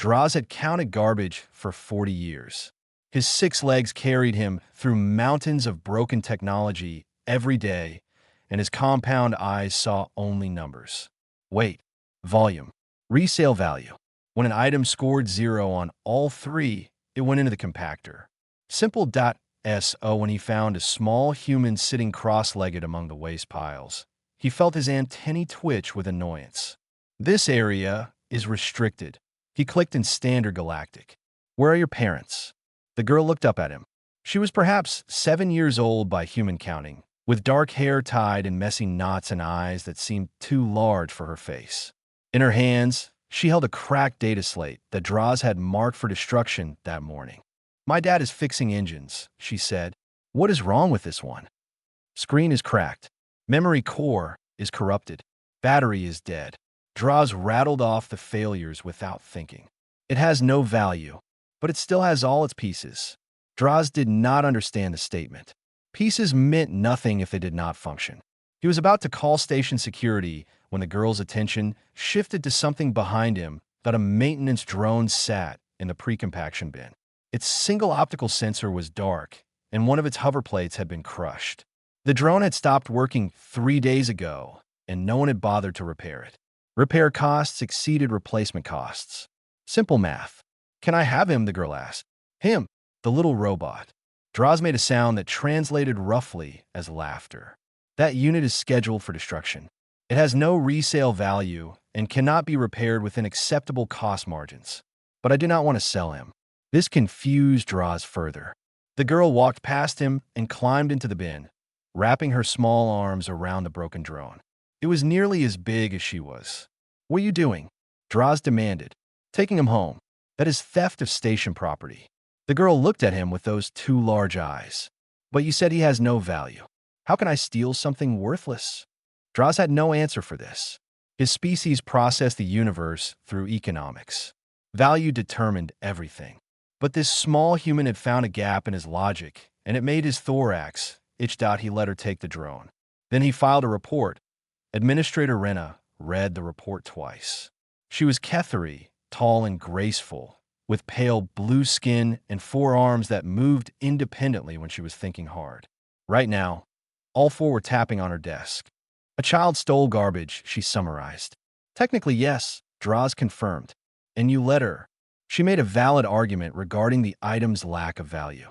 Draws had counted garbage for 40 years. His 6 legs carried him through mountains of broken technology every day, and his compound eyes saw only numbers. Weight, volume, resale value. When an item scored 0 on all 3, it went into the compactor. Simple.so when he found a small human sitting cross-legged among the waste piles. He felt his antennae twitch with annoyance. This area is restricted. He clicked in Standard Galactic. Where are your parents? The girl looked up at him. She was perhaps 7 years old by human counting, with dark hair tied in messy knots and eyes that seemed too large for her face. In her hands, she held a cracked data slate that Draws had marked for destruction that morning. My dad is fixing engines, she said. What is wrong with this one? Screen is cracked. Memory core is corrupted. Battery is dead. Draws rattled off the failures without thinking. It has no value, but it still has all its pieces. Draws did not understand the statement. Pieces meant nothing if they did not function. He was about to call station security when the girl's attention shifted to something behind him that a maintenance drone sat in the pre-compaction bin. Its single optical sensor was dark, and one of its hover plates had been crushed. The drone had stopped working 3 days ago, and no one had bothered to repair it. Repair costs exceeded replacement costs. Simple math. Can I have him? The girl asked. Him, the little robot. Draws made a sound that translated roughly as laughter. That unit is scheduled for destruction. It has no resale value and cannot be repaired within acceptable cost margins. But I do not want to sell him. This confused Draws further. The girl walked past him and climbed into the bin, wrapping her small arms around the broken drone. It was nearly as big as she was. What are you doing? Draws demanded. Taking him home. That is theft of station property. The girl looked at him with those 2 large eyes. But you said he has no value. How can I steal something worthless? Draws had no answer for this. His species processed the universe through economics. Value determined everything. But this small human had found a gap in his logic, and it made his thorax itch. He let her take the drone. Then he filed a report. Administrator Rena read the report twice. She was Kethery, tall and graceful, with pale blue skin and 4 arms that moved independently when she was thinking hard. Right now, all 4 were tapping on her desk. A child stole garbage, she summarized. Technically, yes, Draws confirmed. And you let her. She made a valid argument regarding the item's lack of value.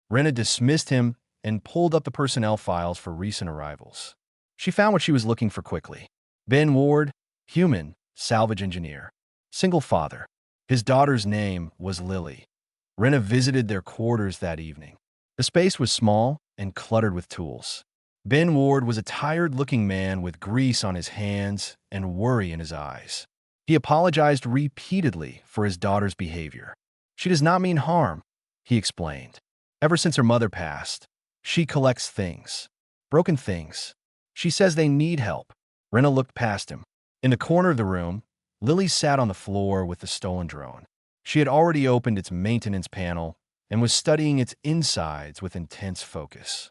Rena dismissed him and pulled up the personnel files for recent arrivals. She found what she was looking for quickly. Ben Ward, human, salvage engineer. Single father. His daughter's name was Lily. Rena visited their quarters that evening. The space was small and cluttered with tools. Ben Ward was a tired-looking man with grease on his hands and worry in his eyes. He apologized repeatedly for his daughter's behavior. She does not mean harm, he explained. Ever since her mother passed, she collects things. Broken things. She says they need help. Rena looked past him. In the corner of the room, Lily sat on the floor with the stolen drone. She had already opened its maintenance panel and was studying its insides with intense focus.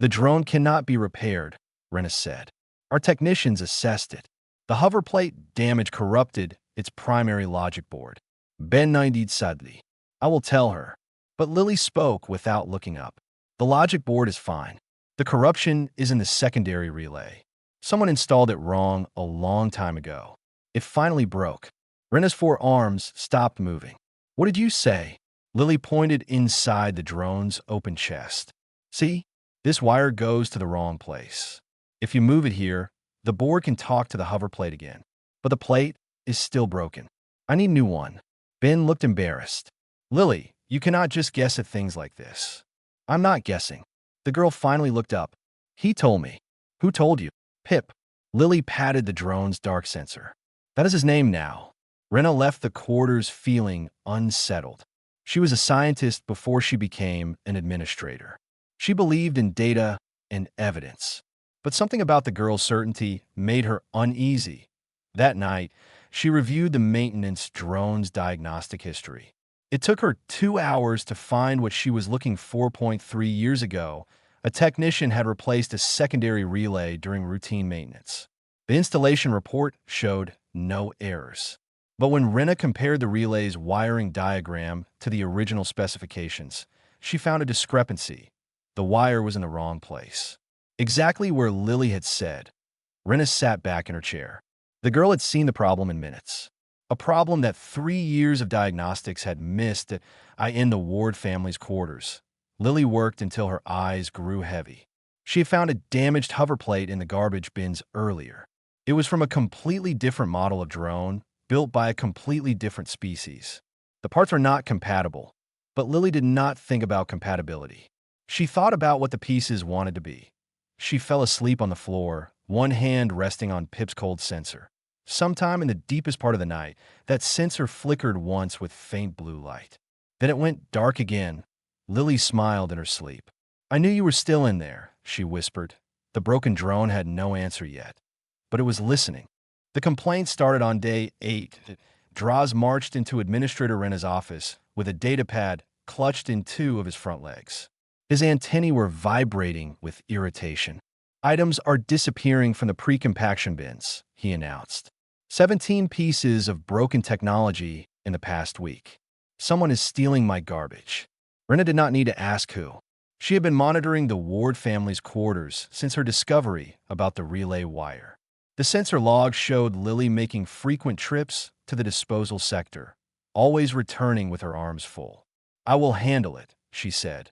The drone cannot be repaired, Rena said. Our technicians assessed it. The hover plate damage corrupted its primary logic board. Ben nindied sadly. I will tell her. But Lily spoke without looking up. The logic board is fine. The corruption is in the secondary relay. Someone installed it wrong a long time ago. It finally broke. Rena's 4 arms stopped moving. What did you say? Lily pointed inside the drone's open chest. See? This wire goes to the wrong place. If you move it here, the board can talk to the hover plate again. But the plate is still broken. I need a new one. Ben looked embarrassed. Lily, you cannot just guess at things like this. I'm not guessing. The girl finally looked up. He told me. Who told you? Pip. Lily patted the drone's dark sensor. That is his name now. Rena left the quarters feeling unsettled. She was a scientist before she became an administrator. She believed in data and evidence. But something about the girl's certainty made her uneasy. That night, she reviewed the maintenance drone's diagnostic history. It took her 2 hours to find what she was looking for. 3 years ago, a technician had replaced a secondary relay during routine maintenance. The installation report showed no errors. But when Rena compared the relay's wiring diagram to the original specifications, she found a discrepancy. The wire was in the wrong place. Exactly where Lily had said. Rena sat back in her chair. The girl had seen the problem in minutes. A problem that 3 years of diagnostics had missed in the Ward family's quarters. Lily worked until her eyes grew heavy. She had found a damaged hover plate in the garbage bins earlier. It was from a completely different model of drone, built by a completely different species. The parts were not compatible, but Lily did not think about compatibility. She thought about what the pieces wanted to be. She fell asleep on the floor, one hand resting on Pip's cold sensor. Sometime in the deepest part of the night, that sensor flickered once with faint blue light. Then it went dark again. Lily smiled in her sleep. "I knew you were still in there," she whispered. The broken drone had no answer yet, but it was listening. The complaint started on day 8. Draws marched into Administrator Rena's office with a datapad clutched in 2 of his front legs. His antennae were vibrating with irritation. "Items are disappearing from the pre-compaction bins," he announced. 17 pieces of broken technology in the past week. "Someone is stealing my garbage." Rena did not need to ask who. She had been monitoring the Ward family's quarters since her discovery about the relay wire. The sensor logs showed Lily making frequent trips to the disposal sector, always returning with her arms full. "I will handle it," she said.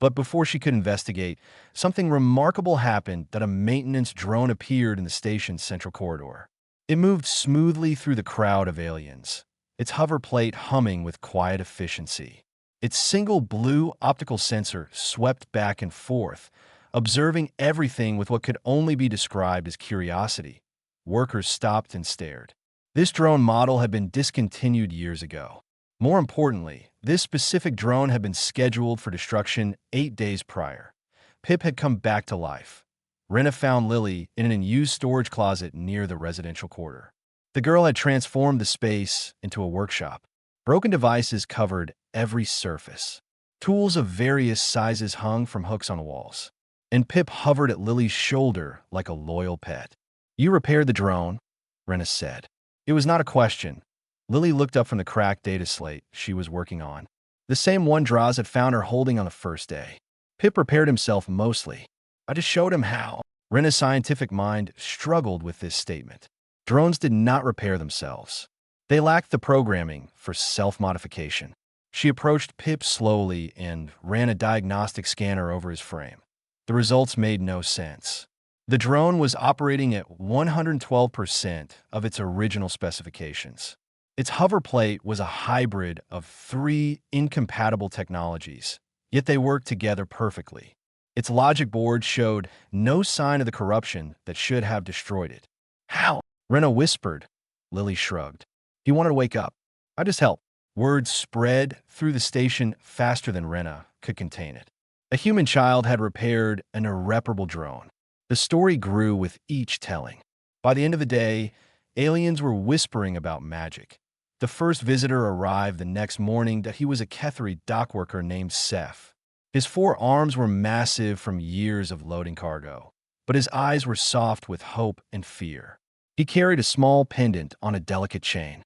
But before she could investigate, something remarkable happened that a maintenance drone appeared in the station's central corridor. It moved smoothly through the crowd of aliens, its hover plate humming with quiet efficiency. Its single blue optical sensor swept back and forth, observing everything with what could only be described as curiosity. Workers stopped and stared. This drone model had been discontinued years ago. More importantly, this specific drone had been scheduled for destruction 8 days prior. Pip had come back to life. Rena found Lily in an unused storage closet near the residential quarter. The girl had transformed the space into a workshop. Broken devices covered every surface. Tools of various sizes hung from hooks on walls. And Pip hovered at Lily's shoulder like a loyal pet. "You repaired the drone," Rena said. It was not a question. Lily looked up from the cracked data slate she was working on. The same one Draws had found her holding on the first day. Pip repaired himself mostly. "I just showed him how." Rena's scientific mind struggled with this statement. Drones did not repair themselves. They lacked the programming for self-modification. She approached Pip slowly and ran a diagnostic scanner over his frame. The results made no sense. The drone was operating at 112% of its original specifications. Its hover plate was a hybrid of 3 incompatible technologies, yet they worked together perfectly. Its logic board showed no sign of the corruption that should have destroyed it. "How?" Rena whispered. Lily shrugged. "He wanted to wake up. I just helped." Word spread through the station faster than Rena could contain it. A human child had repaired an irreparable drone. The story grew with each telling. By the end of the day, aliens were whispering about magic. The first visitor arrived the next morning that he was a Kethri dockworker named Seth. His 4 arms were massive from years of loading cargo, but his eyes were soft with hope and fear. He carried a small pendant on a delicate chain.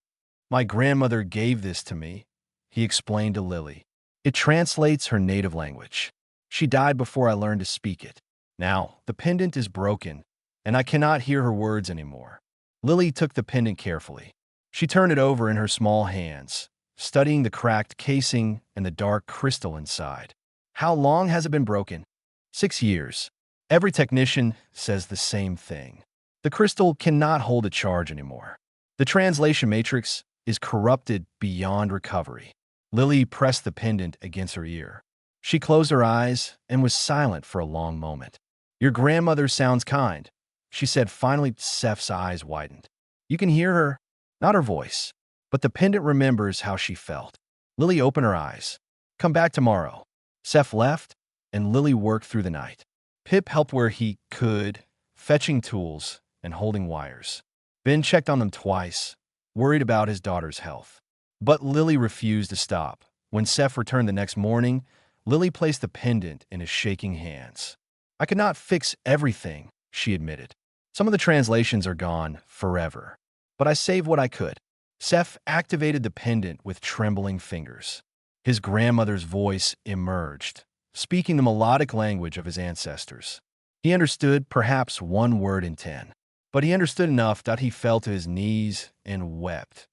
"My grandmother gave this to me," he explained to Lily. "It translates her native language. She died before I learned to speak it. Now, the pendant is broken, and I cannot hear her words anymore." Lily took the pendant carefully. She turned it over in her small hands, studying the cracked casing and the dark crystal inside. "How long has it been broken?" 6 years. Every technician says the same thing. The crystal cannot hold a charge anymore. The translation matrix is corrupted beyond recovery. Lily pressed the pendant against her ear. She closed her eyes and was silent for a long moment. "Your grandmother sounds kind," she said. Finally, Seth's eyes widened. "You can hear her, not her voice, but the pendant remembers how she felt." Lily opened her eyes. "Come back tomorrow." Seth left, and Lily worked through the night. Pip helped where he could, fetching tools and holding wires. Ben checked on them twice, worried about his daughter's health. But Lily refused to stop. When Seth returned the next morning, Lily placed the pendant in his shaking hands. "I could not fix everything," she admitted. "Some of the translations are gone forever, but I saved what I could." Seth activated the pendant with trembling fingers. His grandmother's voice emerged, speaking the melodic language of his ancestors. He understood perhaps one word in 10, but he understood enough that he fell to his knees and wept.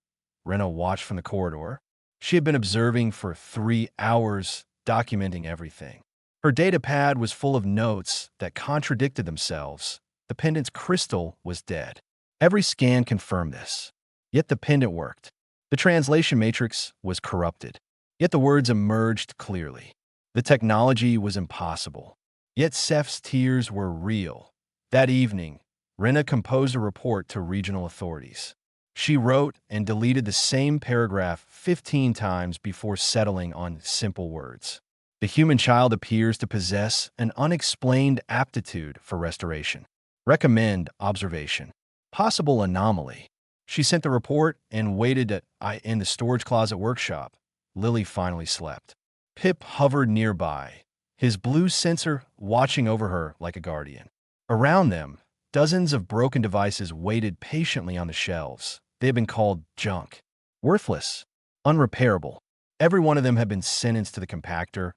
Rena watched from the corridor. She had been observing for 3 hours, documenting everything. Her data pad was full of notes that contradicted themselves. The pendant's crystal was dead. Every scan confirmed this. Yet the pendant worked. The translation matrix was corrupted. Yet the words emerged clearly. The technology was impossible. Yet Seth's tears were real. That evening, Rena composed a report to regional authorities. She wrote and deleted the same paragraph 15 times before settling on simple words. The human child appears to possess an unexplained aptitude for restoration. Recommend observation. Possible anomaly. She sent the report and waited in the storage closet workshop. Lily finally slept. Pip hovered nearby, his blue sensor watching over her like a guardian. Around them, dozens of broken devices waited patiently on the shelves. They had been called junk. Worthless. Unrepairable. Every one of them had been sentenced to the compactor,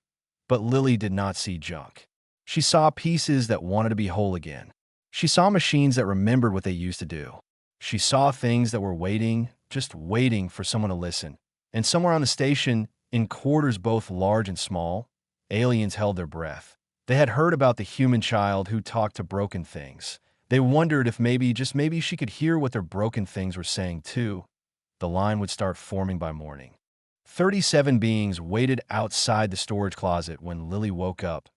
but Lily did not see junk. She saw pieces that wanted to be whole again. She saw machines that remembered what they used to do. She saw things that were waiting, just waiting for someone to listen. And somewhere on the station, in quarters both large and small, aliens held their breath. They had heard about the human child who talked to broken things. They wondered if maybe, just maybe, she could hear what their broken things were saying too. The line would start forming by morning. 37 beings waited outside the storage closet when Lily woke up.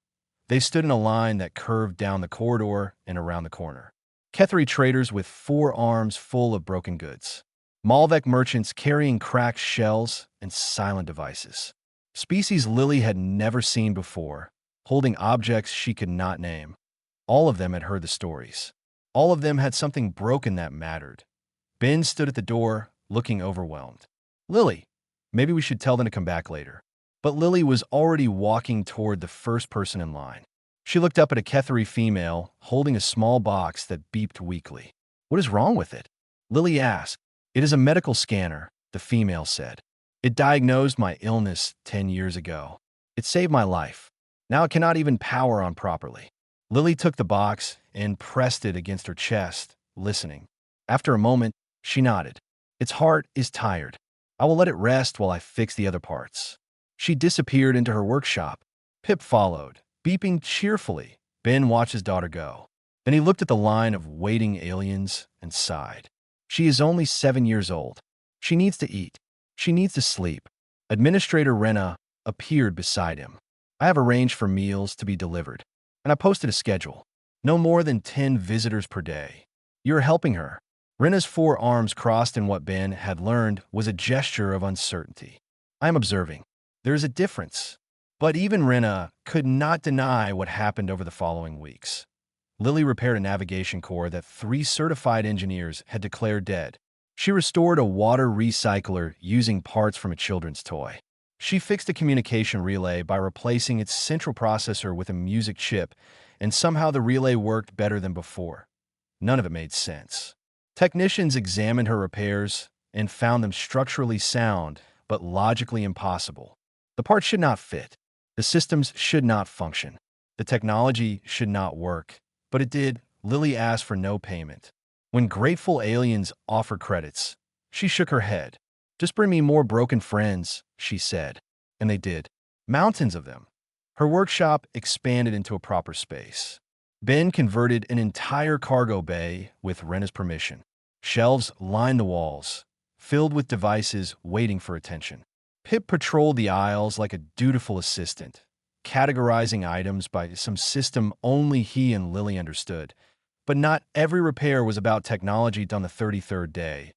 They stood in a line that curved down the corridor and around the corner. Kethri traders with 4 arms full of broken goods. Malvec merchants carrying cracked shells and silent devices. Species Lily had never seen before, holding objects she could not name. All of them had heard the stories. All of them had something broken that mattered. Ben stood at the door, looking overwhelmed. Lily, maybe we should tell them to come back later. But Lily was already walking toward the first person in line. She looked up at a Kethri female holding a small box that beeped weakly. What is wrong with it? Lily asked. It is a medical scanner, the female said. It diagnosed my illness 10 years ago. It saved my life. Now it cannot even power on properly. Lily took the box and pressed it against her chest, listening. After a moment, she nodded. Its heart is tired. I will let it rest while I fix the other parts. She disappeared into her workshop. Pip followed, beeping cheerfully. Ben watched his daughter go. Then he looked at the line of waiting aliens and sighed. She is only 7 years old. She needs to eat. She needs to sleep. Administrator Rena appeared beside him. I have arranged for meals to be delivered, and I posted a schedule. No more than 10 visitors per day. You're helping her. Rena's 4 arms crossed in what Ben had learned was a gesture of uncertainty. I am observing. There is a difference. But even Rena could not deny what happened over the following weeks. Lily repaired a navigation core that 3 certified engineers had declared dead. She restored a water recycler using parts from a children's toy. She fixed a communication relay by replacing its central processor with a music chip, and somehow the relay worked better than before. None of it made sense. Technicians examined her repairs and found them structurally sound, but logically impossible. The parts should not fit. The systems should not function. The technology should not work. But it did. Lily asked for no payment. When grateful aliens offered credits, she shook her head. Just bring me more broken friends, she said. And they did. Mountains of them. Her workshop expanded into a proper space. Ben converted an entire cargo bay with Rena's permission. Shelves lined the walls, filled with devices waiting for attention. Pip patrolled the aisles like a dutiful assistant, categorizing items by some system only he and Lily understood. But not every repair was about technology done the 33rd day.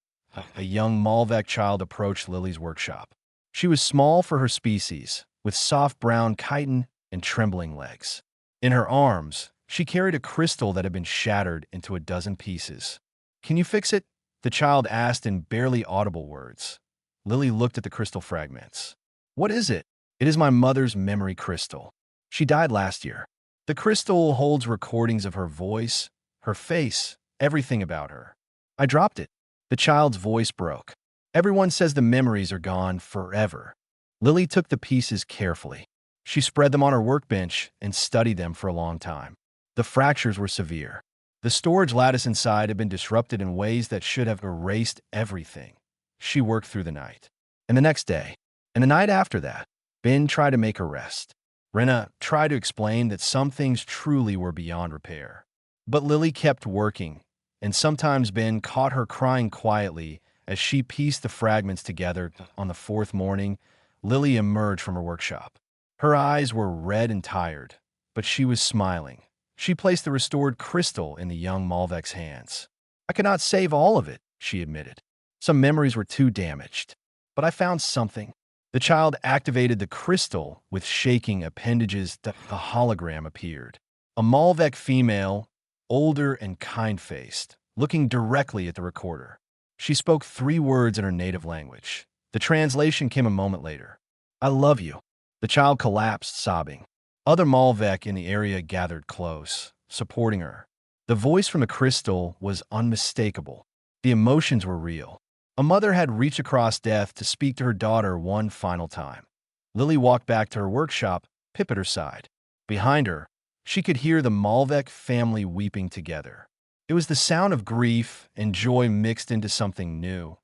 A young Malvec child approached Lily's workshop. She was small for her species, with soft brown chitin and trembling legs. In her arms, she carried a crystal that had been shattered into a dozen pieces. Can you fix it? The child asked in barely audible words. Lily looked at the crystal fragments. What is it? It is my mother's memory crystal. She died last year. The crystal holds recordings of her voice, her face, everything about her. I dropped it. The child's voice broke. Everyone says the memories are gone forever. Lily took the pieces carefully. She spread them on her workbench and studied them for a long time. The fractures were severe. The storage lattice inside had been disrupted in ways that should have erased everything. She worked through the night. And the next day, and the night after that, Ben tried to make her rest. Rena tried to explain that some things truly were beyond repair. But Lily kept working, and sometimes Ben caught her crying quietly as she pieced the fragments together. On the fourth morning, Lily emerged from her workshop. Her eyes were red and tired, but she was smiling. She placed the restored crystal in the young Malvec's hands. "I cannot save all of it," she admitted. "Some memories were too damaged. But I found something." The child activated the crystal with shaking appendages. The hologram appeared. A Malvec female, older and kind-faced, looking directly at the recorder. She spoke 3 words in her native language. The translation came a moment later. "I love you." The child collapsed, sobbing. Other Malvec in the area gathered close, supporting her. The voice from the crystal was unmistakable. The emotions were real. A mother had reached across death to speak to her daughter one final time. Lily walked back to her workshop, Pip at her side. Behind her, she could hear the Malvec family weeping together. It was the sound of grief and joy mixed into something new.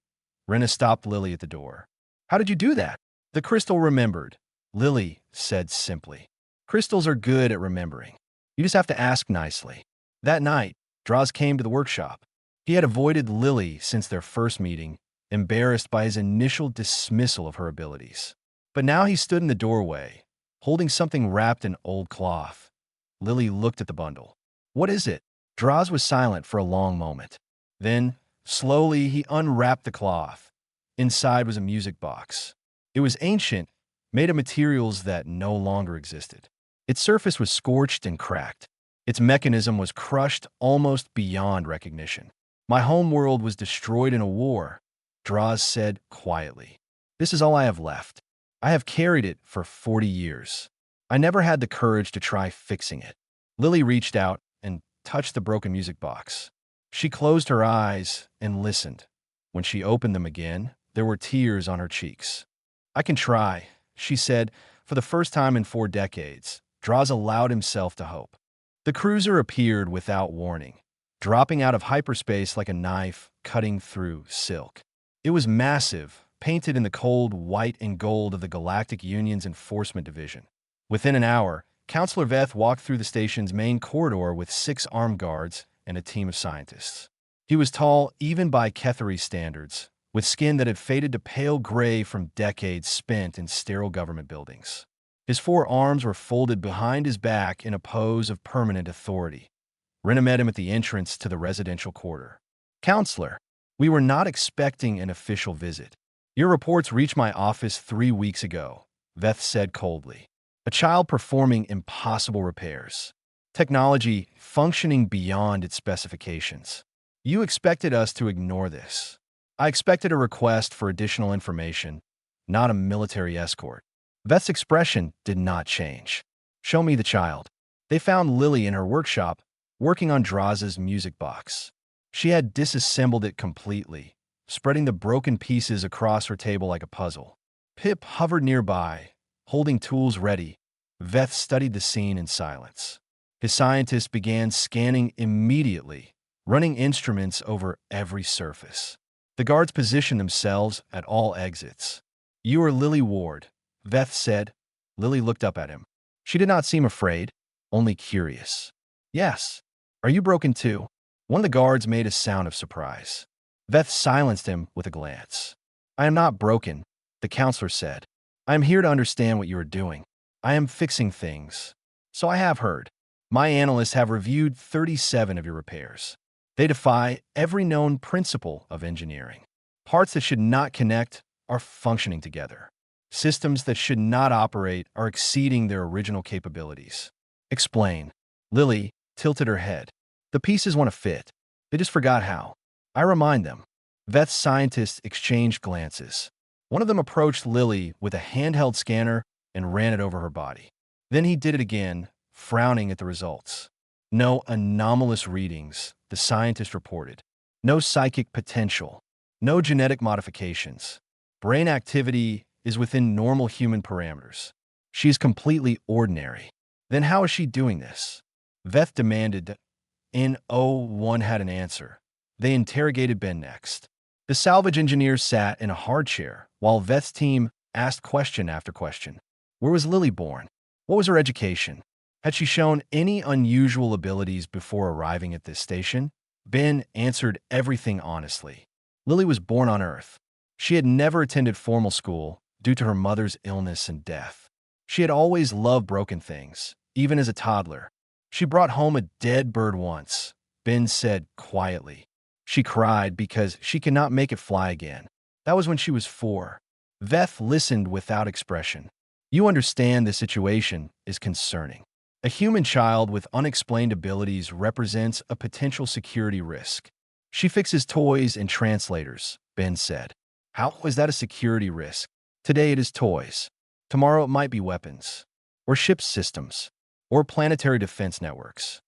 Rena stopped Lily at the door. "How did you do that?" The crystal remembered, Lily said simply. "Crystals are good at remembering. You just have to ask nicely." That night, Draws came to the workshop. He had avoided Lily since their first meeting, embarrassed by his initial dismissal of her abilities. But now he stood in the doorway, holding something wrapped in old cloth. Lily looked at the bundle. "What is it?" Draws was silent for a long moment. Then, slowly, he unwrapped the cloth. Inside was a music box. It was ancient, made of materials that no longer existed. Its surface was scorched and cracked. Its mechanism was crushed almost beyond recognition. "My home world was destroyed in a war," Draws said quietly. "This is all I have left. I have carried it for 40 years. I never had the courage to try fixing it." Lily reached out and touched the broken music box. She closed her eyes and listened. When she opened them again, there were tears on her cheeks. "I can try," she said. For the first time in 4 decades, Draws allowed himself to hope. The cruiser appeared without warning, dropping out of hyperspace like a knife cutting through silk. It was massive, painted in the cold white and gold of the Galactic Union's Enforcement Division. Within an hour, Counselor Veth walked through the station's main corridor with 6 armed guards and a team of scientists. He was tall even by Ketheri standards, with skin that had faded to pale gray from decades spent in sterile government buildings. His 4 arms were folded behind his back in a pose of permanent authority. Rena met him at the entrance to the residential quarter. "Counselor, we were not expecting an official visit. Your reports reached my office 3 weeks ago," Veth said coldly. "A child performing impossible repairs. Technology functioning beyond its specifications. You expected us to ignore this. I expected a request for additional information, not a military escort." Veth's expression did not change. "Show me the child." They found Lily in her workshop, working on Draz's music box. She had disassembled it completely, spreading the broken pieces across her table like a puzzle. Pip hovered nearby, holding tools ready. Veth studied the scene in silence. His scientists began scanning immediately, running instruments over every surface. The guards positioned themselves at all exits. "You are Lily Ward," Veth said. Lily looked up at him. She did not seem afraid, only curious. "Yes. Are you broken too?" One of the guards made a sound of surprise. Veth silenced him with a glance. "I am not broken," the counselor said. "I am here to understand what you are doing. I am fixing things. So I have heard. My analysts have reviewed 37 of your repairs. They defy every known principle of engineering. Parts that should not connect are functioning together. Systems that should not operate are exceeding their original capabilities." "Explain." Lily tilted her head. "The pieces want to fit. They just forgot how. I remind them." Veth's scientists exchanged glances. One of them approached Lily with a handheld scanner and ran it over her body. Then he did it again, frowning at the results. "No anomalous readings," the scientist reported. "No psychic potential. No genetic modifications. Brain activity is within normal human parameters. She is completely ordinary. Then how is she doing this? Veth demanded. N01 had an answer. They interrogated Ben next. The salvage engineer sat in a hard chair, while Veth's team asked question after question. Where was Lily born? What was her education? Had she shown any unusual abilities before arriving at this station? Ben answered everything honestly. Lily was born on Earth. She had never attended formal school due to her mother's illness and death. She had always loved broken things, even as a toddler. She brought home a dead bird once, Ben said quietly. She cried because she could not make it fly again. That was when she was 4. Veth listened without expression. You understand the situation is concerning. A human child with unexplained abilities represents a potential security risk. She fixes toys and translators, Ben said. How is that a security risk? Today it is toys. Tomorrow it might be weapons, or ship systems, or planetary defense networks.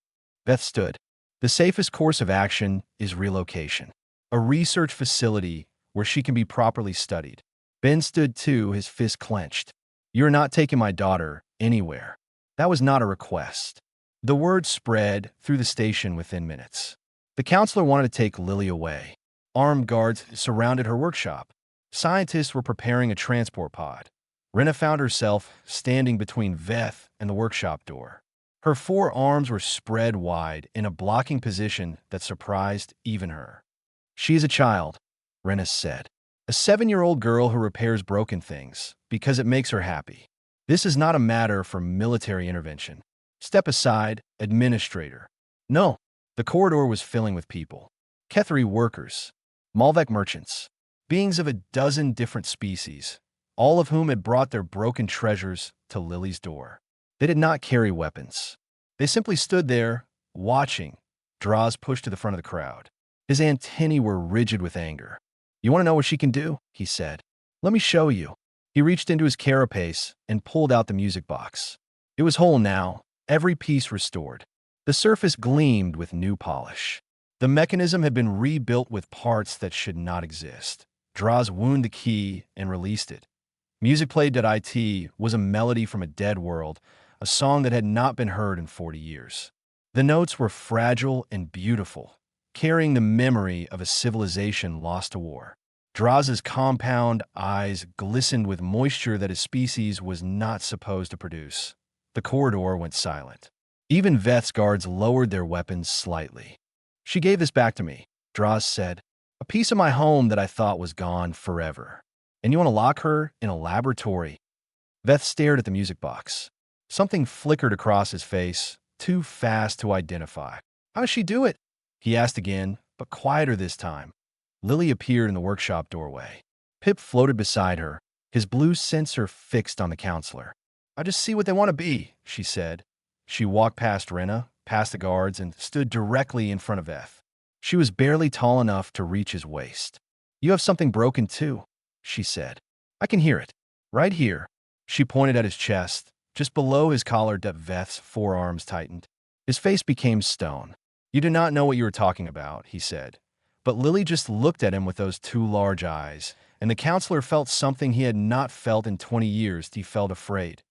Veth stood. The safest course of action is relocation, a research facility where she can be properly studied. Ben stood too, his fist clenched. You're not taking my daughter anywhere. That was not a request. The word spread through the station within minutes. The counselor wanted to take Lily away. Armed guards surrounded her workshop. Scientists were preparing a transport pod. Rena found herself standing between Veth and the workshop door. Her 4 arms were spread wide in a blocking position that surprised even her. She is a child, Rena said. A 7-year-old girl who repairs broken things because it makes her happy. This is not a matter for military intervention. Step aside, administrator. No. The corridor was filling with people. Kethri workers, Malvec merchants, beings of a dozen different species, all of whom had brought their broken treasures to Lily's door. They did not carry weapons. They simply stood there, watching. Draws pushed to the front of the crowd. His antennae were rigid with anger. You want to know what she can do? He said. Let me show you. He reached into his carapace and pulled out the music box. It was whole now, every piece restored. The surface gleamed with new polish. The mechanism had been rebuilt with parts that should not exist. Draws wound the key and released it. Music played.it was a melody from a dead world, a song that had not been heard in 40 years. The notes were fragile and beautiful, carrying the memory of a civilization lost to war. Draz's compound eyes glistened with moisture that his species was not supposed to produce. The corridor went silent. Even Veth's guards lowered their weapons slightly. She gave this back to me, Draz said. A piece of my home that I thought was gone forever. And you want to lock her in a laboratory? Veth stared at the music box. Something flickered across his face, too fast to identify. How does she do it? He asked again, but quieter this time. Lily appeared in the workshop doorway. Pip floated beside her, his blue sensor fixed on the counselor. I just see what they want to be, she said. She walked past Rena, past the guards, and stood directly in front of Veth. She was barely tall enough to reach his waist. You have something broken too, she said. I can hear it. Right here. She pointed at his chest, just below his collar. Veth's forearms tightened. His face became stone. You do not know what you are talking about, he said. But Lily just looked at him with those 2 large eyes, and the counselor felt something he had not felt in 20 years. He felt afraid.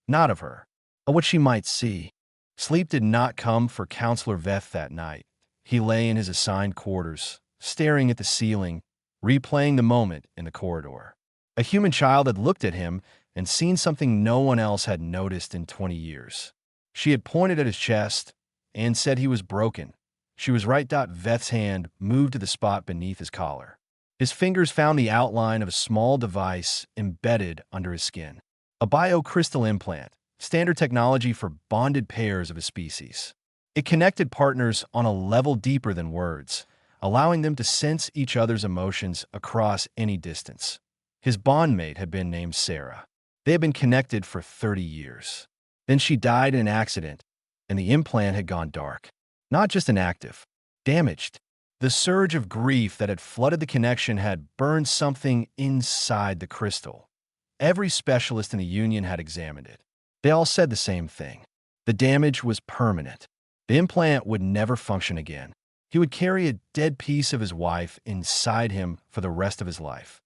Not of her, of what she might see. Sleep did not come for Counselor Veth that night. He lay in his assigned quarters, staring at the ceiling, replaying the moment in the corridor. A human child had looked at him and seen something no one else had noticed in 20 years. She had pointed at his chest and said he was broken. She was right. Veth's hand moved to the spot beneath his collar. His fingers found the outline of a small device embedded under his skin. A biocrystal implant, standard technology for bonded pairs of a species. It connected partners on a level deeper than words, allowing them to sense each other's emotions across any distance. His bondmate had been named Sarah. They had been connected for 30 years. Then she died in an accident, and the implant had gone dark. Not just inactive, damaged. The surge of grief that had flooded the connection had burned something inside the crystal. Every specialist in the Union had examined it. They all said the same thing. The damage was permanent. The implant would never function again. He would carry a dead piece of his wife inside him for the rest of his life.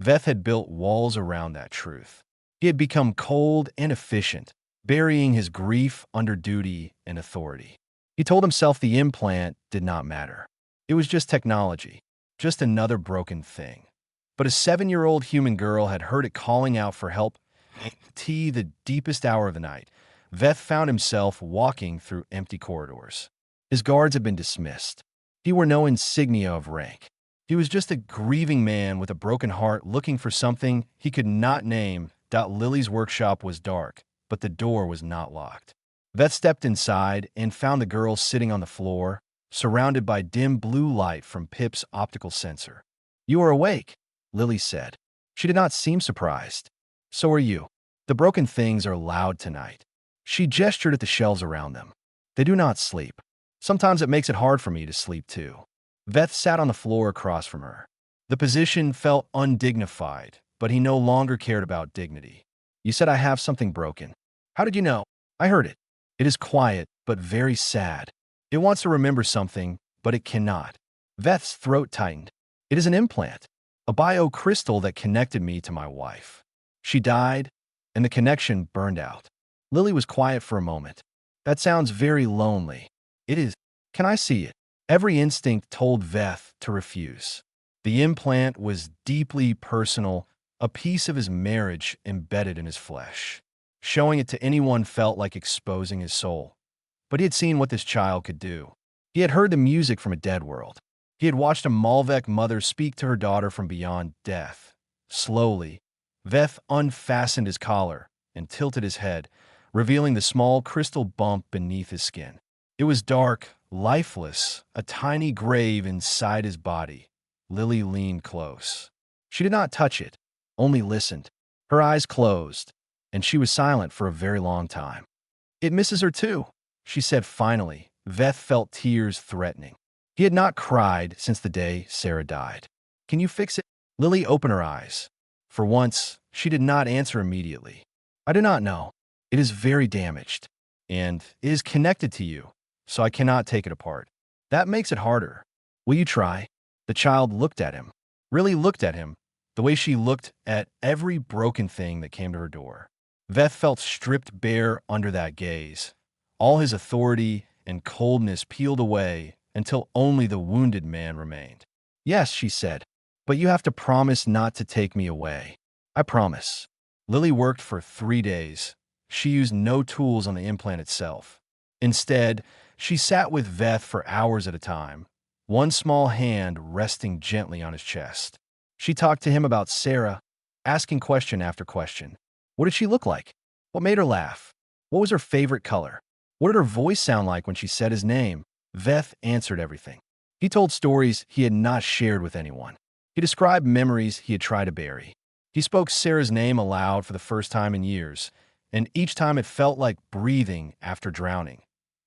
Veth had built walls around that truth. He had become cold and efficient, burying his grief under duty and authority. He told himself the implant did not matter. It was just technology, just another broken thing. But a 7-year-old human girl had heard it calling out for help. The deepest hour of the night, Veth found himself walking through empty corridors. His guards had been dismissed. He wore no insignia of rank. He was just a grieving man with a broken heart looking for something he could not name. Lily's workshop was dark, but the door was not locked. Veth stepped inside and found the girl sitting on the floor, surrounded by dim blue light from Pip's optical sensor. "You are awake," Lily said. She did not seem surprised. "So are you. The broken things are loud tonight." She gestured at the shelves around them. "They do not sleep. Sometimes it makes it hard for me to sleep too." Veth sat on the floor across from her. The position felt undignified, but he no longer cared about dignity. "You said I have something broken. How did you know?" "I heard it. It is quiet, but very sad. It wants to remember something, but it cannot." Veth's throat tightened. "It is an implant, a bio-crystal that connected me to my wife. She died, and the connection burned out." Lily was quiet for a moment. "That sounds very lonely." "It is. Can I see it?" Every instinct told Veth to refuse. The implant was deeply personal, a piece of his marriage embedded in his flesh. Showing it to anyone felt like exposing his soul. But he had seen what this child could do. He had heard the music from a dead world. He had watched a Malvec mother speak to her daughter from beyond death. Slowly, Veth unfastened his collar and tilted his head, revealing the small crystal bump beneath his skin. It was dark, lifeless, a tiny grave inside his body. Lily leaned close. She did not touch it, only listened. Her eyes closed, and she was silent for a very long time. "It misses her too," she said finally. Veth felt tears threatening. He had not cried since the day Sarah died. "Can you fix it?" Lily opened her eyes. For once, she did not answer immediately. "I do not know. It is very damaged, and it is connected to you, so I cannot take it apart. That makes it harder. Will you try?" The child looked at him, really looked at him, the way she looked at every broken thing that came to her door. Veth felt stripped bare under that gaze. All his authority and coldness peeled away until only the wounded man remained. "Yes," she said, "but you have to promise not to take me away." "I promise." Lily worked for 3 days. She used no tools on the implant itself. Instead, she sat with Veth for hours at a time, one small hand resting gently on his chest. She talked to him about Sarah, asking question after question. What did she look like? What made her laugh? What was her favorite color? What did her voice sound like when she said his name? Veth answered everything. He told stories he had not shared with anyone. He described memories he had tried to bury. He spoke Sarah's name aloud for the first time in years, and each time it felt like breathing after drowning.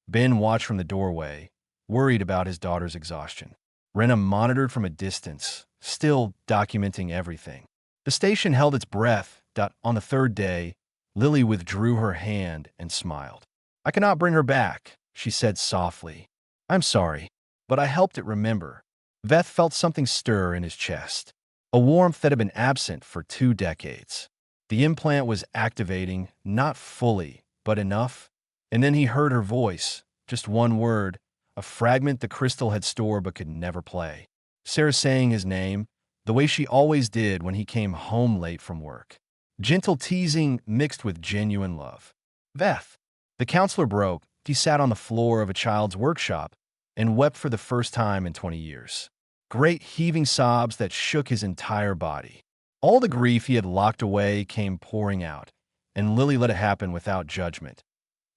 Ben watched from the doorway, worried about his daughter's exhaustion. Rena monitored from a distance, still documenting everything. The station held its breath. On the 3rd day, Lily withdrew her hand and smiled. "I cannot bring her back," she said softly. "I'm sorry, but I helped it remember." Veth felt something stir in his chest, a warmth that had been absent for 2 decades. The implant was activating, not fully, but enough. And then he heard her voice, just one word, a fragment the crystal had stored but could never play. Sarah saying his name, the way she always did when he came home late from work. Gentle teasing mixed with genuine love. "Veth." The counselor broke. He sat on the floor of a child's workshop and wept for the first time in 20 years. Great heaving sobs that shook his entire body. All the grief he had locked away came pouring out, and Lily let it happen without judgment.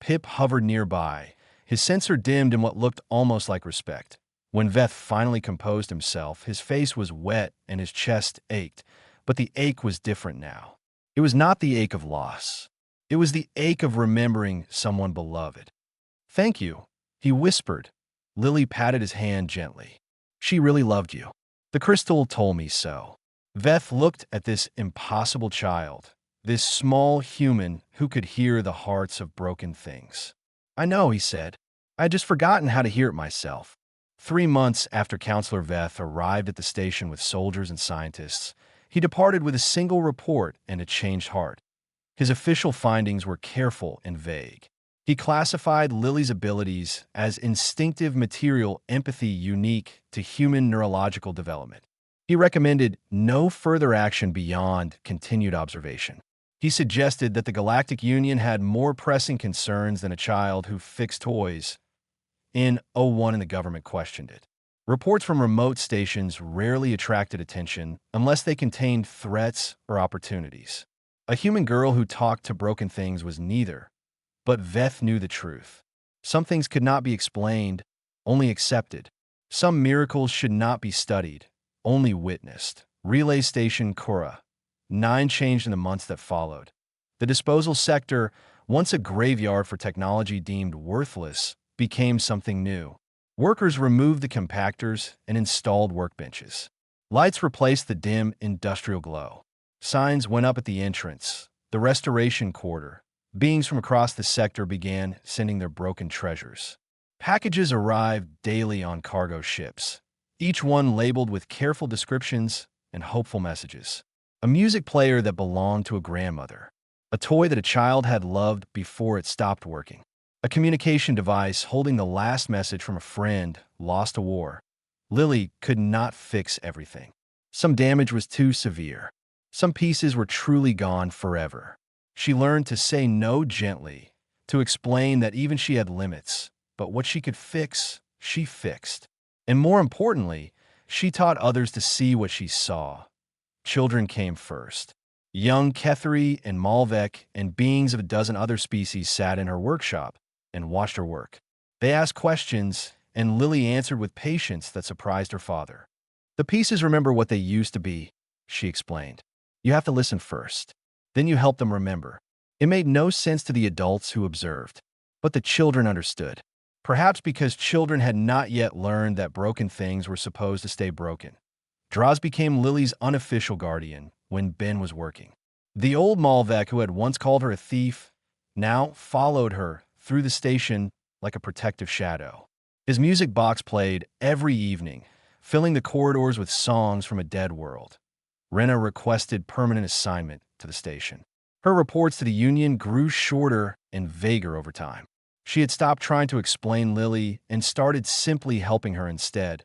Pip hovered nearby, his sensor dimmed in what looked almost like respect. When Veth finally composed himself, his face was wet and his chest ached, but the ache was different now. It was not the ache of loss. It was the ache of remembering someone beloved. "Thank you," he whispered. Lily patted his hand gently. "She really loved you. The crystal told me so." Veth looked at this impossible child, this small human who could hear the hearts of broken things. "I know," he said. "I had just forgotten how to hear it myself." 3 months after Counselor Veth arrived at the station with soldiers and scientists, he departed with a single report and a changed heart. His official findings were careful and vague. He classified Lily's abilities as instinctive material empathy unique to human neurological development. He recommended no further action beyond continued observation. He suggested that the Galactic Union had more pressing concerns than a child who fixed toys. In '01, and the government questioned it. Reports from remote stations rarely attracted attention unless they contained threats or opportunities. A human girl who talked to broken things was neither, but Veth knew the truth. Some things could not be explained, only accepted. Some miracles should not be studied, only witnessed. Relay Station Kura. 9 changed in the months that followed. The disposal sector, once a graveyard for technology deemed worthless, became something new. Workers removed the compactors and installed workbenches. Lights replaced the dim industrial glow. Signs went up at the entrance, the restoration quarter. Beings from across the sector began sending their broken treasures. Packages arrived daily on cargo ships, each one labeled with careful descriptions and hopeful messages. A music player that belonged to a grandmother. A toy that a child had loved before it stopped working. A communication device holding the last message from a friend lost to war. Lily could not fix everything. Some damage was too severe. Some pieces were truly gone forever. She learned to say no gently, to explain that even she had limits, but what she could fix, she fixed. And more importantly, she taught others to see what she saw. Children came first. Young Ketheri and Malvek and beings of a dozen other species sat in her workshop and watched her work. They asked questions, and Lily answered with patience that surprised her father. The pieces remember what they used to be, she explained. You have to listen first. Then you help them remember. It made no sense to the adults who observed, but the children understood. Perhaps because children had not yet learned that broken things were supposed to stay broken. Draws became Lily's unofficial guardian when Ben was working. The old Malvek who had once called her a thief now followed her through the station like a protective shadow. His music box played every evening, filling the corridors with songs from a dead world. Rena requested permanent assignment to the station. Her reports to the Union grew shorter and vaguer over time. She had stopped trying to explain Lily and started simply helping her instead.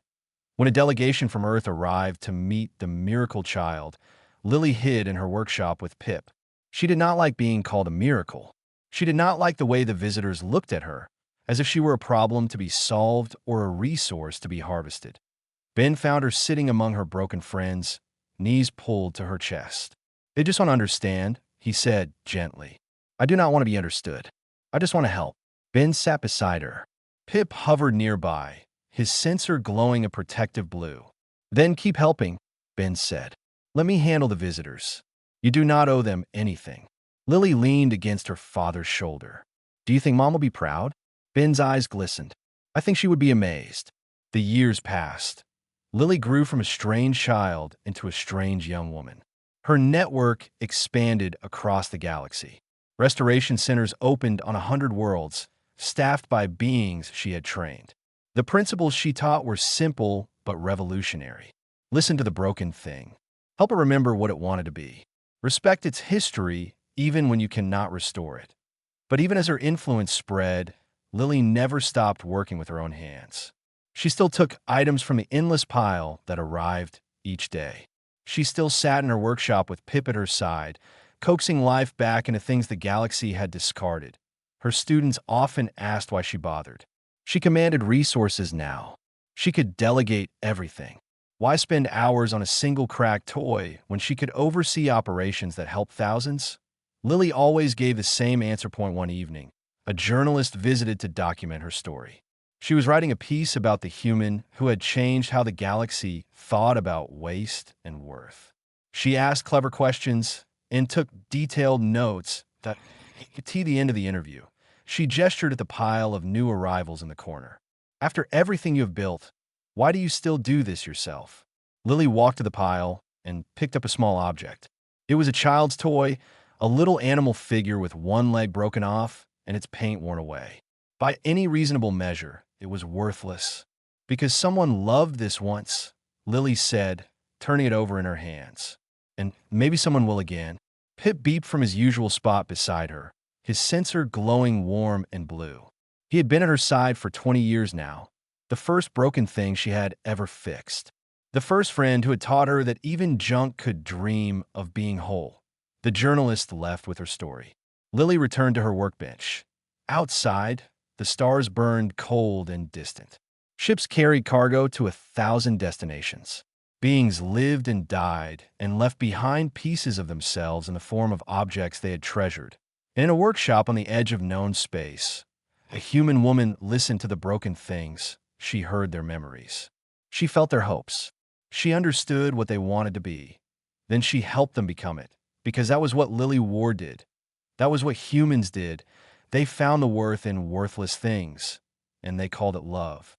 When a delegation from Earth arrived to meet the miracle child, Lily hid in her workshop with Pip. She did not like being called a miracle. She did not like the way the visitors looked at her, as if she were a problem to be solved or a resource to be harvested. Ben found her sitting among her broken friends, knees pulled to her chest. They just want to understand, he said gently. I do not want to be understood. I just want to help. Ben sat beside her. Pip hovered nearby, his sensor glowing a protective blue. Then keep helping, Ben said. Let me handle the visitors. You do not owe them anything. Lily leaned against her father's shoulder. Do you think Mom will be proud? Ben's eyes glistened. I think she would be amazed. The years passed. Lily grew from a strange child into a strange young woman. Her network expanded across the galaxy. Restoration centers opened on 100 worlds, staffed by beings she had trained. The principles she taught were simple but revolutionary. Listen to the broken thing. Help it remember what it wanted to be. Respect its history even when you cannot restore it. But even as her influence spread, Lily never stopped working with her own hands. She still took items from the endless pile that arrived each day. She still sat in her workshop with Pip at her side, coaxing life back into things the galaxy had discarded. Her students often asked why she bothered. She commanded resources now. She could delegate everything. Why spend hours on a single cracked toy when she could oversee operations that helped thousands? Lily always gave the same answer point one evening. A journalist visited to document her story. She was writing a piece about the human who had changed how the galaxy thought about waste and worth. She asked clever questions and took detailed notes that could tee the end of the interview. She gestured at the pile of new arrivals in the corner. After everything you have built, why do you still do this yourself? Lily walked to the pile and picked up a small object. It was a child's toy, a little animal figure with one leg broken off and its paint worn away. By any reasonable measure, it was worthless. Because someone loved this once, Lily said, turning it over in her hands. And maybe someone will again. Pip beeped from his usual spot beside her, his sensor glowing warm and blue. He had been at her side for 20 years now, the first broken thing she had ever fixed. The first friend who had taught her that even junk could dream of being whole. The journalist left with her story. Lily returned to her workbench. Outside, the stars burned cold and distant. Ships carried cargo to 1,000 destinations. Beings lived and died and left behind pieces of themselves in the form of objects they had treasured. In a workshop on the edge of known space, a human woman listened to the broken things. She heard their memories. She felt their hopes. She understood what they wanted to be. Then she helped them become it, because that was what Lily War did. That was what humans did. They found the worth in worthless things, and they called it love.